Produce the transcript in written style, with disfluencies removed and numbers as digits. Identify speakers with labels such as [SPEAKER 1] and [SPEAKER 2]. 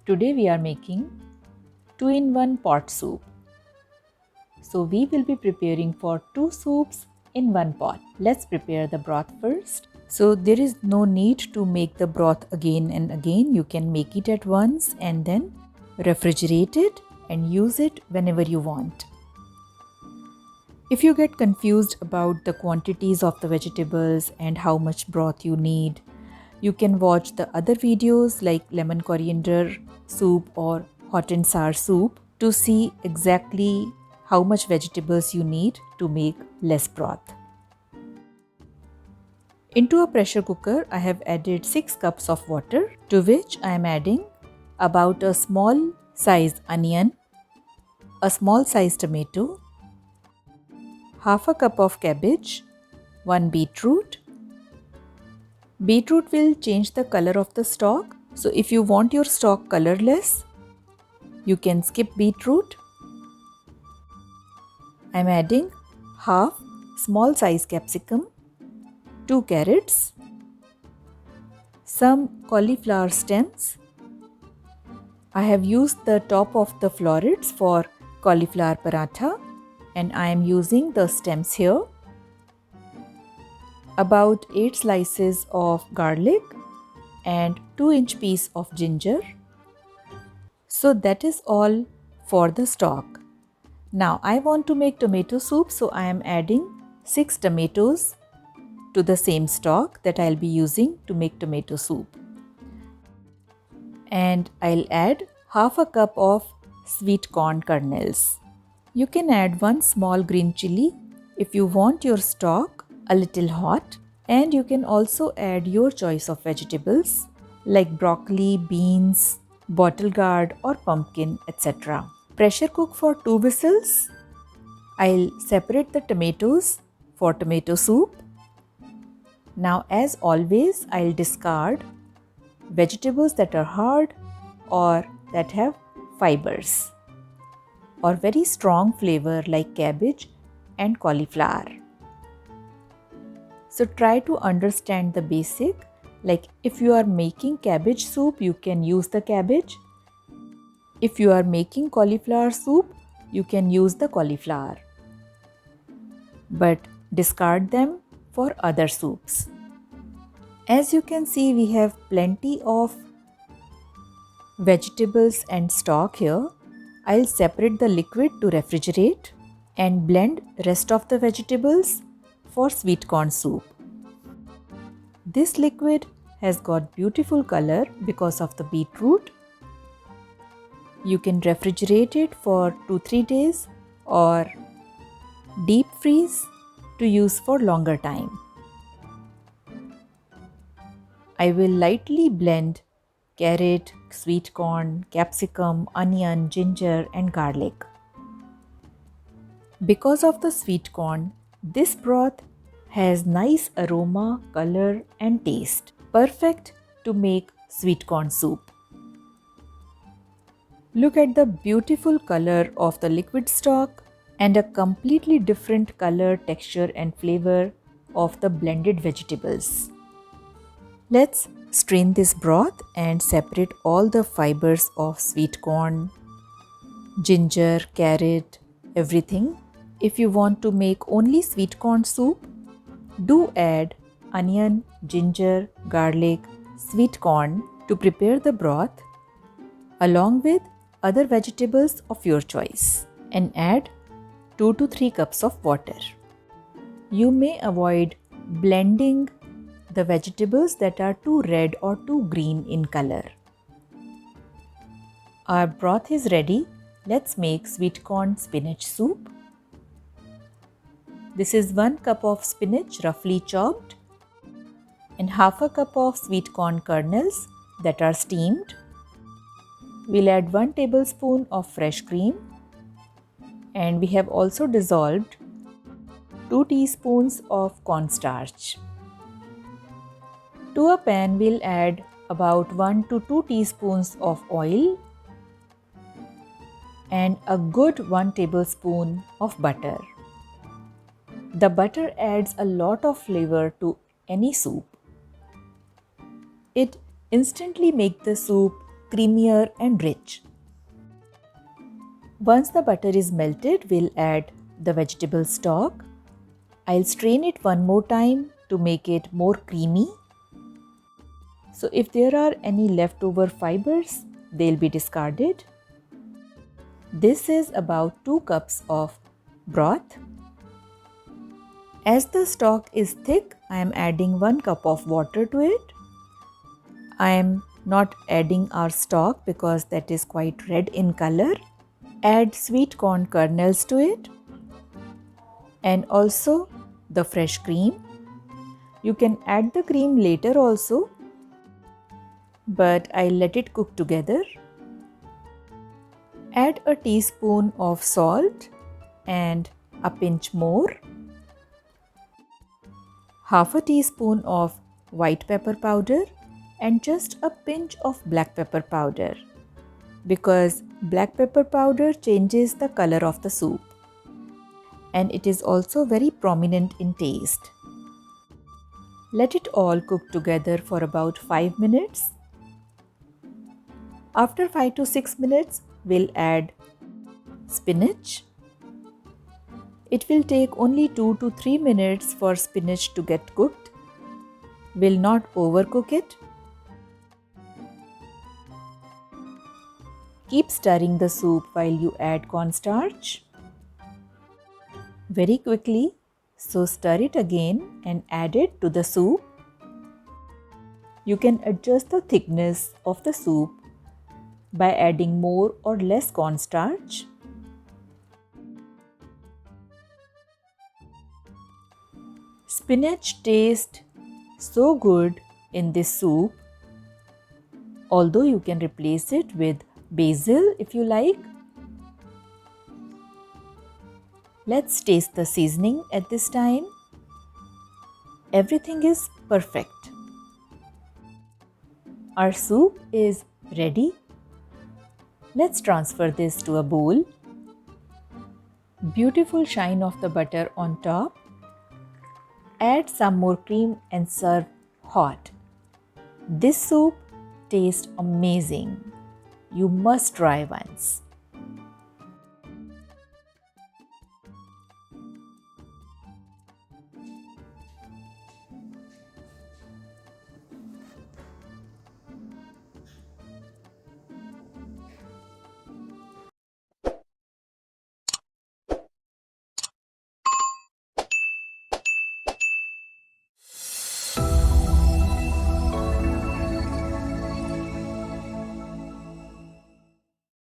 [SPEAKER 1] Today we are making 2-in-1 pot soup. So we will be preparing for 2 soups in one pot. Let's prepare the broth first. So there is no need to make the broth again and again. You can make it at once and then refrigerate it and use it whenever you want. If you get confused about the quantities of the vegetables and how much broth you need, you can watch the other videos like lemon coriander soup or hot and sour soup to see exactly how much vegetables you need to make less broth. Into a pressure cooker, I have added 6 cups of water, to which I am adding about a small sized onion, a small sized tomato, half a cup of cabbage, 1 beetroot. Beetroot will change the color of the stock. So if you want your stock colorless, you can skip beetroot. I am adding half small size capsicum, 2 carrots, some cauliflower stems. I have used the top of the florets for cauliflower paratha and I am using the stems here. About 8 slices of garlic and 2-inch piece of ginger. So that is all for the stock. Now I want to make tomato soup, so I am adding 6 tomatoes to the same stock that I'll be using to make tomato soup. And I'll add half a cup of sweet corn kernels. You can add 1 small green chili if you want your stock a little hot, and you can also add your choice of vegetables like broccoli, beans, bottle gourd or pumpkin, etc. Pressure cook for 2 whistles. I'll separate the tomatoes for tomato soup. Now as always, I'll discard vegetables that are hard or that have fibers or very strong flavor like cabbage and cauliflower. So try to understand the basic, like if you are making cabbage soup, you can use the cabbage. If you are making cauliflower soup, you can use the cauliflower. But discard them for other soups. As you can see, we have plenty of vegetables and stock here. I'll separate the liquid to refrigerate and blend rest of the vegetables for sweet corn soup. This liquid has got beautiful color because of the beetroot. You can refrigerate it for 2-3 days or deep freeze to use for longer time. I will lightly blend carrot, sweet corn, capsicum, onion, ginger and garlic. Because of the sweet corn, this broth has nice aroma, color and taste. Perfect to make sweet corn soup. Look at the beautiful color of the liquid stock and a completely different color, texture and flavor of the blended vegetables. Let's strain this broth and separate all the fibers of sweet corn, ginger, carrot, everything. If you want to make only sweet corn soup, do add onion, ginger, garlic, sweet corn to prepare the broth along with other vegetables of your choice and add 2 to 3 cups of water. You may avoid blending the vegetables that are too red or too green in color. Our broth is ready. Let's make sweet corn spinach soup. This is 1 cup of spinach roughly chopped and half a cup of sweet corn kernels that are steamed. We'll add 1 tablespoon of fresh cream and we have also dissolved 2 teaspoons of cornstarch. To a pan, we'll add about 1 to 2 teaspoons of oil and a good 1 tablespoon of butter. The butter adds a lot of flavor to any soup. It instantly makes the soup creamier and rich. Once the butter is melted, we'll add the vegetable stock. I'll strain it one more time to make it more creamy. So if there are any leftover fibers, they'll be discarded. This is about 2 cups of broth. As the stock is thick, I am adding 1 cup of water to it. I am not adding our stock because that is quite red in color. Add sweet corn kernels to it and also the fresh cream. You can add the cream later also, but I let it cook together. Add a teaspoon of salt and a pinch more. Half a teaspoon of white pepper powder and just a pinch of black pepper powder, because black pepper powder changes the color of the soup and it is also very prominent in taste. Let it all cook together for about 5 minutes. After 5 to 6 minutes, we'll add spinach. It will take only 2 to 3 minutes for spinach to get cooked. We'll not overcook it. Keep stirring the soup while you add cornstarch. Very quickly, so stir it again and add it to the soup. You can adjust the thickness of the soup by adding more or less cornstarch. Spinach tastes so good in this soup, although you can replace it with basil if you like. Let's taste the seasoning at this time. Everything is perfect. Our soup is ready. Let's transfer this to a bowl. Beautiful shine of the butter on top. Add some more cream and serve hot. This soup tastes amazing. You must try once.